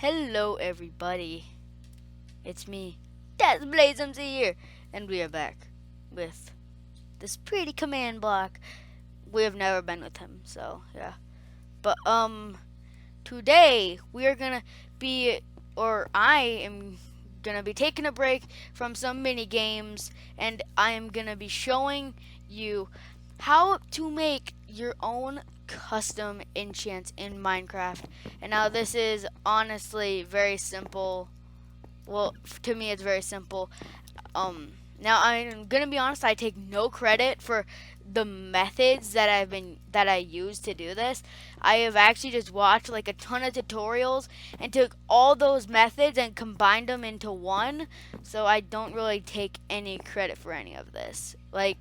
Hello everybody, it's me, testfor here, and we are back with this pretty command block. We have never been with him, so yeah. But today we are gonna be, or I am gonna be taking a break from some mini games, and I am gonna be showing you how to make your own custom enchants in Minecraft. And now this is honestly very simple. Well, to me it's very simple. Now I'm gonna be honest, I take no credit for the methods that I use to do this. I have actually just watched like a ton of tutorials and took all those methods and combined them into one. So I don't really take any credit for any of this. I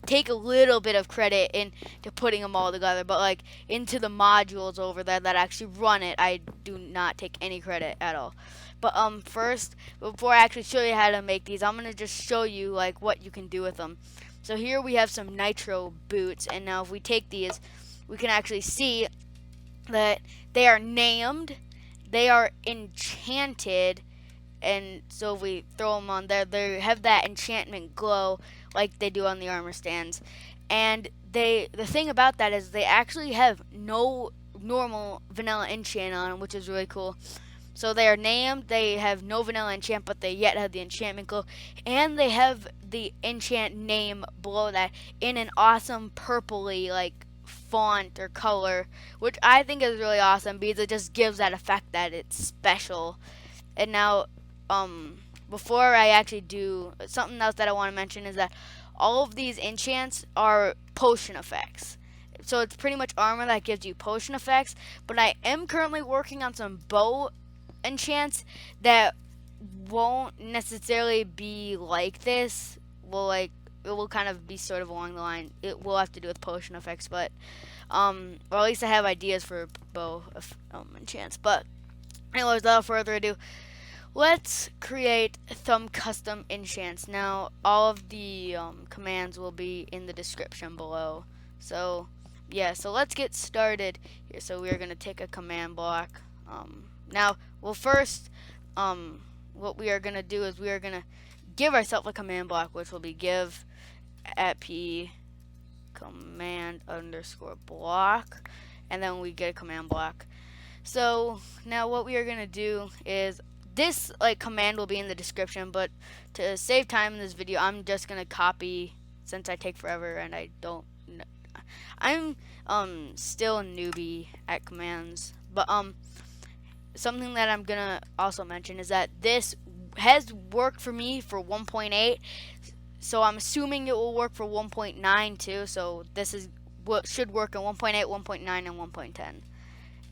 take a little bit of credit into putting them all together, but like into the modules over there that actually run it, I do not take any credit at all. But first, before I actually show you how to make these, I'm gonna just show you like what you can do with them. So here we have some nitro boots, and now if we take these, we can actually see that they are named, they are enchanted, and so if we throw them on there, they have that enchantment glow like they do on the armor stands. And the thing about that is they actually have no normal vanilla enchant on them, which is really cool. So they are named, they have no vanilla enchant, but they yet have the enchantment glow, and they have the enchant name below that in an awesome purpley like font or color, which I think is really awesome because it just gives that effect that it's special. And now, before I actually do something else that I want to mention is that all of these enchants are potion effects. So it's pretty much armor that gives you potion effects, but I am currently working on some bow enchants that won't necessarily be like this. Well, like it will kind of be sort of along the line. It will have to do with potion effects, but or at least I have ideas for bow enchants. But anyways, without further ado, let's create some custom enchants. Now, all of the commands will be in the description below. So, yeah, so let's get started here. So we're going to take a command block. First, what we are going to do is we are going to give ourselves a command block, which will be give at p command underscore block, and then we get a command block. So, now what we are going to do is this command will be in the description, but to save time in this video, I'm just gonna copy, since I take forever and I don't know. I'm still a newbie at commands, but something that I'm gonna also mention is that this has worked for me for 1.8, so I'm assuming it will work for 1.9 too. So this is what should work in 1.8, 1.9, and 1.10.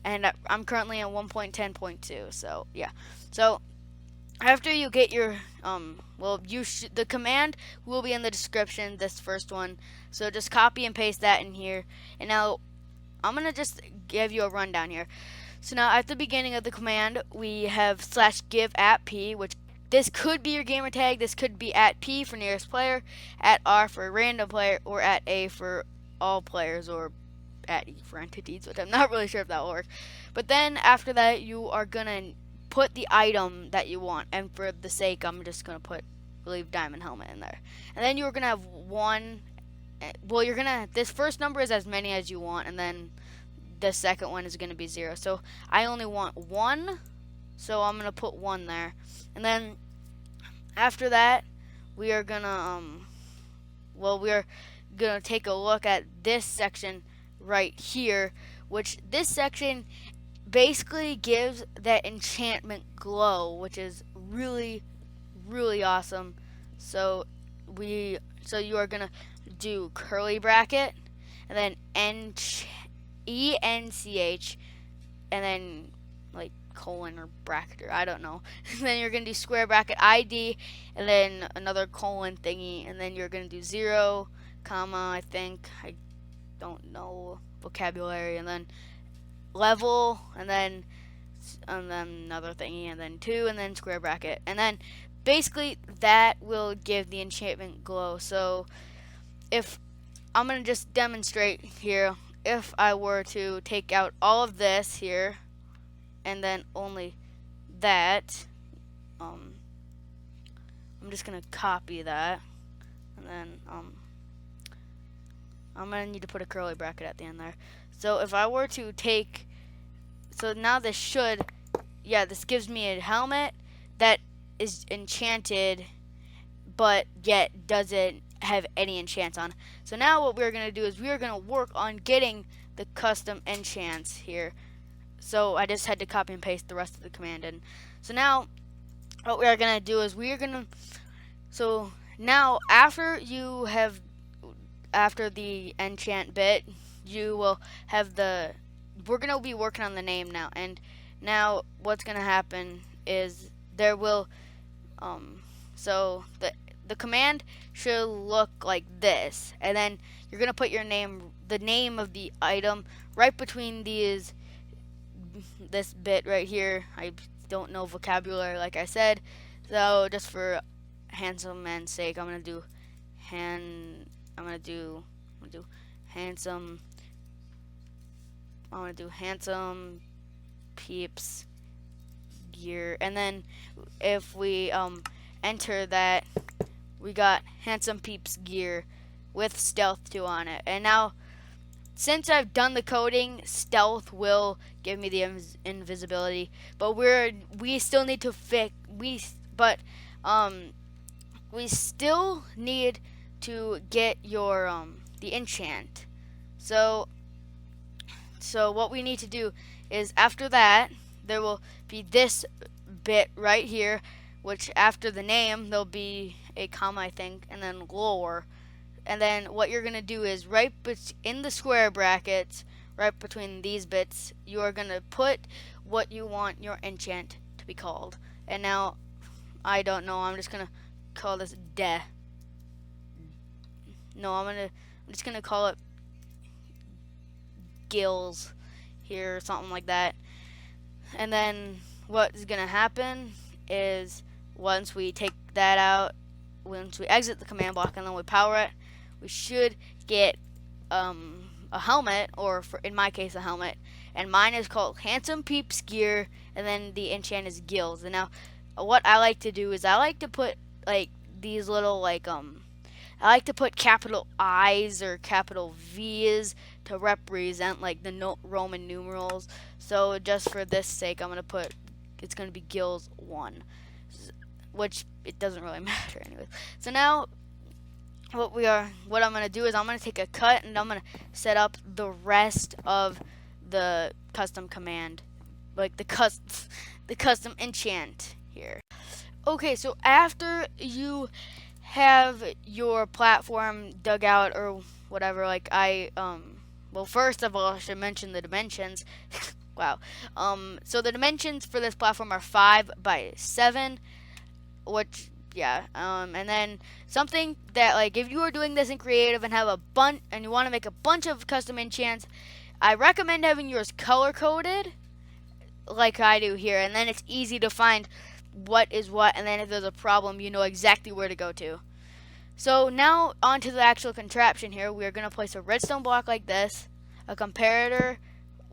And I'm currently in 1.10.2, so yeah. So after you get your the command will be in the description, this first one. So just copy and paste that in here. And now I'm gonna just give you a rundown here. So now at the beginning of the command we have /give at p, which this could be your gamer tag. This could be at p for nearest player, at r for random player, or at a for all players, or at E for entities, which I'm not really sure if that will work. But then after that, you are gonna put the item that you want, and for the sake, I'm just gonna leave diamond helmet in there. And then you're gonna have one. Well, this first number is as many as you want, and then the second one is gonna be 0. So I only want 1, so I'm gonna put 1 there. And then after that, we are gonna take a look at this section right here, which this section basically gives that enchantment glow, which is really awesome. So you are gonna do curly bracket and then ench, ench, and then like colon or bracket, or I don't know. And then you're gonna do square bracket id, and then another colon thingy, and then you're gonna do 0, comma, I think, I don't know vocabulary, and then level, and then another thingy, and then 2, and then square bracket, and then basically that will give the enchantment glow. So if I'm gonna just demonstrate here, if I were to take out all of this here, and then only that. I'm just gonna copy that, and then I'm gonna need to put a curly bracket at the end there. So if I were to take, so now this should, yeah, this gives me a helmet that is enchanted, but yet doesn't have any enchants on. So now what we're gonna do is we're gonna work on getting the custom enchants here. So I just had to copy and paste the rest of the command in. So now what we're gonna do is we're gonna, so now after the enchant bit, you will have we're gonna be working on the name now, and now what's gonna happen is there will so the command should look like this, and then you're gonna put the name of the item right between this bit right here. I don't know vocabulary, like I said, so just for handsome man's sake, I'm gonna do handsome. I want to do handsome peeps gear, and then if we enter that, we got handsome peeps gear with stealth 2 on it. And now, since I've done the coding, stealth will give me the invisibility, but we still need to we still need to get your the enchant. So what we need to do is, after that, there will be this bit right here, which after the name there'll be a comma, I think, and then lore. And then what you're gonna do is in the square brackets, right between these bits, you are gonna put what you want your enchant to be called. And now, I don't know, I'm just gonna call this I'm just gonna call it gills here, or something like that. And then what is gonna happen is, once we take that out, once we exit the command block and then we power it, we should get a helmet, or in my case a helmet, and mine is called handsome peeps gear, and then the enchant is gills. And now what I like to do is I like to put like these little I like to put capital I's or capital V's to represent like the Roman numerals. So just for this sake, I'm gonna put, it's gonna be gills 1, which it doesn't really matter anyways. So now what I'm gonna do is I'm gonna take a cut, and I'm gonna set up the rest of the custom command, like the custom enchant here. Okay, so after you have your platform dug out or whatever, like well, first of all, I should mention the dimensions. Wow. So the dimensions for this platform are 5 by 7, which, yeah. And then something that, like, if you are doing this in creative and have and you want to make a bunch of custom enchants, I recommend having yours color coded, like I do here, and then it's easy to find what is what, and then if there's a problem, you know exactly where to go to. So now onto the actual contraption here. We are going to place a redstone block like this, a comparator,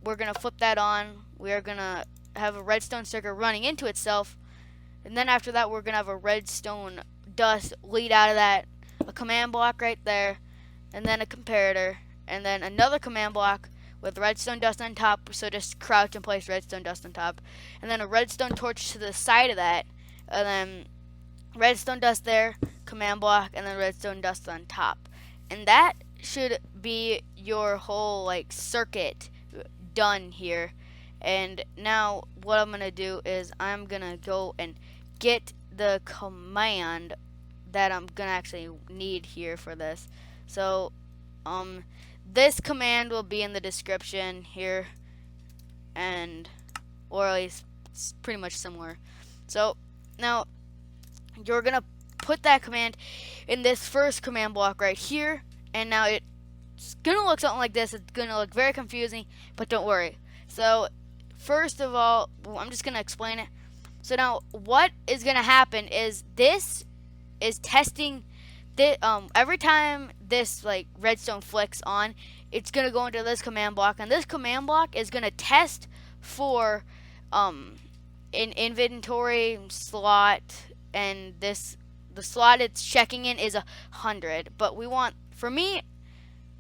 we're going to flip that on, we are going to have a redstone circuit running into itself, and then after that we're going to have a redstone dust lead out of that, a command block right there, and then a comparator, and then another command block with redstone dust on top, so just crouch and place redstone dust on top, and then a redstone torch to the side of that, and then redstone dust there, command block, and then redstone dust on top. And that should be your whole like circuit done here. And now what I'm gonna do is I'm gonna go and get the command that I'm gonna actually need here for this. So this command will be in the description here, and or at least it's pretty much similar. So now you're gonna put that command in this first command block right here, and now it's gonna look something like this. It's gonna look very confusing, but don't worry. So first of all, I'm just gonna explain it. So now what is gonna happen is this is testing every time this like redstone flicks on, it's gonna go into this command block, and this command block is gonna test for an inventory slot, and the slot it's checking in is 100. But we want, for me,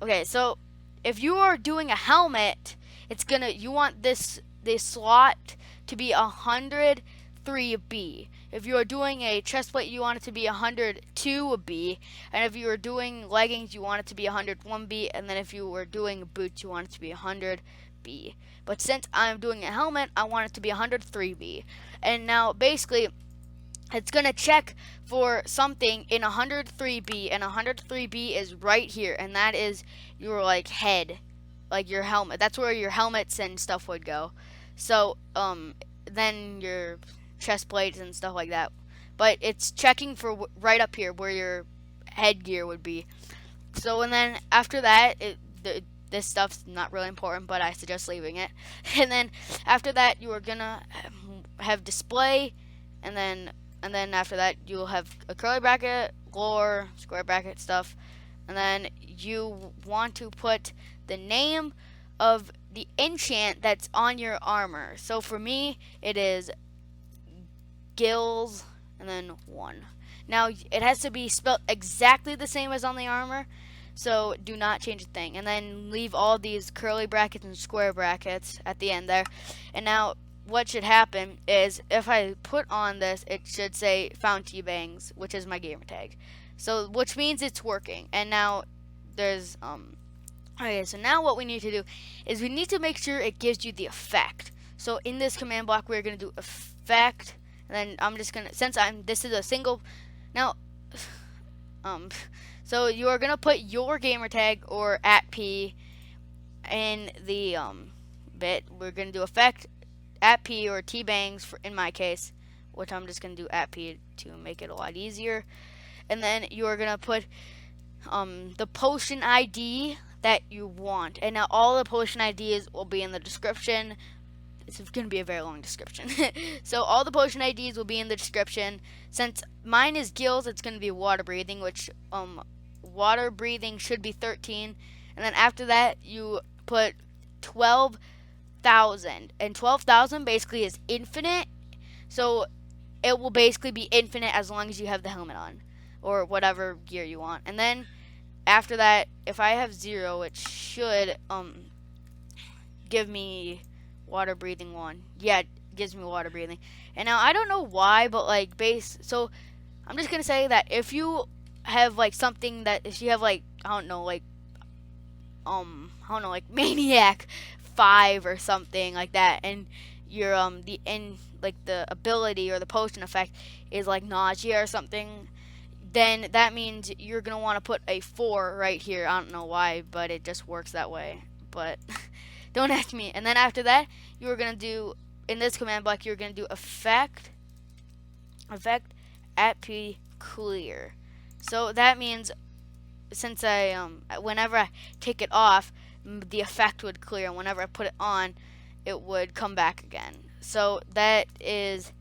okay, so if you are doing a helmet, you want this slot to be 103B. If you are doing a chest plate, you want it to be 102B, and if you are doing leggings, you want it to be 101B, and then if you were doing boots, you want it to be 100B. But since I'm doing a helmet, I want it to be 103B. And now basically it's going to check for something in 103B, and 103B is right here, and that is your like head, like your helmet. That's where your helmets and stuff would go. So then your chest plates and stuff like that. But it's checking for right up here where your headgear would be. So and then after that, this stuff's not really important, but I suggest leaving it. And then after that, you are gonna have display, and then after that, you'll have a curly bracket, lore, square bracket stuff, and then you want to put the name of the enchant that's on your armor. So for me, it is gills and then 1. Now it has to be spelled exactly the same as on the armor, so do not change a thing. And then leave all these curly brackets and square brackets at the end there. And now what should happen is if I put on this, it should say found T-Bangs, which is my gamer tag. So which means it's working. And now there's okay, so now what we need to do is we need to make sure it gives you the effect. So in this command block, we're going to do effect, and then I'm just going to, since this is a single, now, so you are going to put your gamer tag or @P in the bit. We're going to do effect @P or T-Bangs in my case, which I'm just going to do @P to make it a lot easier. And then you are going to put the potion ID that you want. And now all the potion IDs will be in the description. It's going to be a very long description. So all the potion IDs will be in the description. Since mine is gills, it's going to be water breathing, which water breathing should be 13. And then after that, you put 12,000. And 12,000 basically is infinite. So it will basically be infinite as long as you have the helmet on, or whatever gear you want. And then after that, if I have 0, it should give me water breathing 1. Yeah, it gives me water breathing. And now I don't know why, but like so I'm just gonna say that if you have like something that, if you have like, I don't know, like Maniac 5 or something like that, and your the ability or the potion effect is like Nausea or something, then that means you're going to want to put a 4 right here. I don't know why, but it just works that way. But don't ask me. And then after that, you're going to do, in this command block, you're going to do effect @P clear. So that means since whenever I take it off, the effect would clear. And whenever I put it on, it would come back again. So that is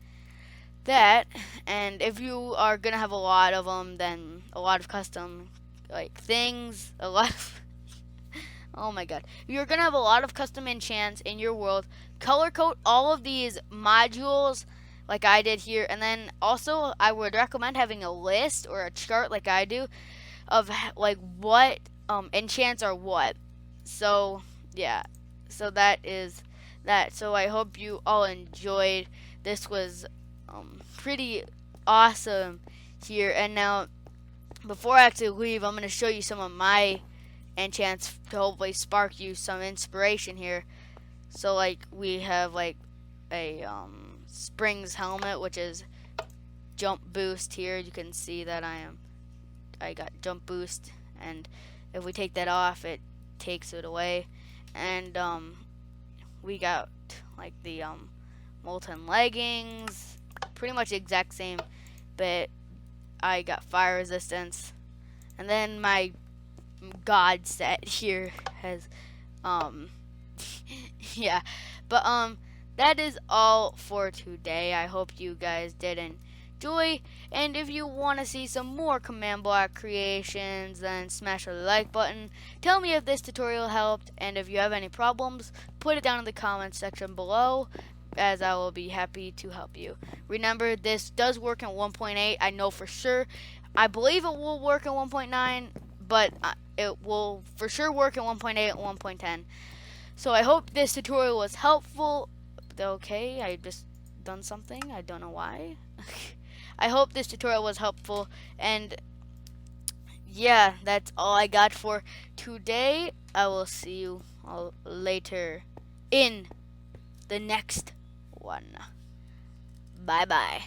that. And if you are gonna have a lot of them, then a lot of custom like things, a lot of oh my god, you're gonna have a lot of custom enchants in your world. Color code all of these modules like I did here, and then also I would recommend having a list or a chart like I do of like what enchants are what. So yeah, so that is that. So I hope you all enjoyed. This was pretty awesome here. And now before I actually leave, I'm going to show you some of my enchants to hopefully spark you some inspiration here. So like we have like a Springs helmet, which is jump boost. Here you can see that I got jump boost, and if we take that off, it takes it away. And we got like the molten leggings, pretty much the exact same, but I got fire resistance. And then my god set here has yeah, but that is all for today. I hope you guys did enjoy, and if you want to see some more command block creations, then smash the like button. Tell me if this tutorial helped, and if you have any problems, put it down in the comments section below. as I will be happy to help you. Remember, this does work in 1.8. I know for sure. I believe it will work in 1.9, but it will for sure work in 1.8 and 1.10. So I hope this tutorial was helpful. Okay, I just done something. I don't know why. I hope this tutorial was helpful, and yeah, that's all I got for today. I will see you all later in the next one. Bye bye.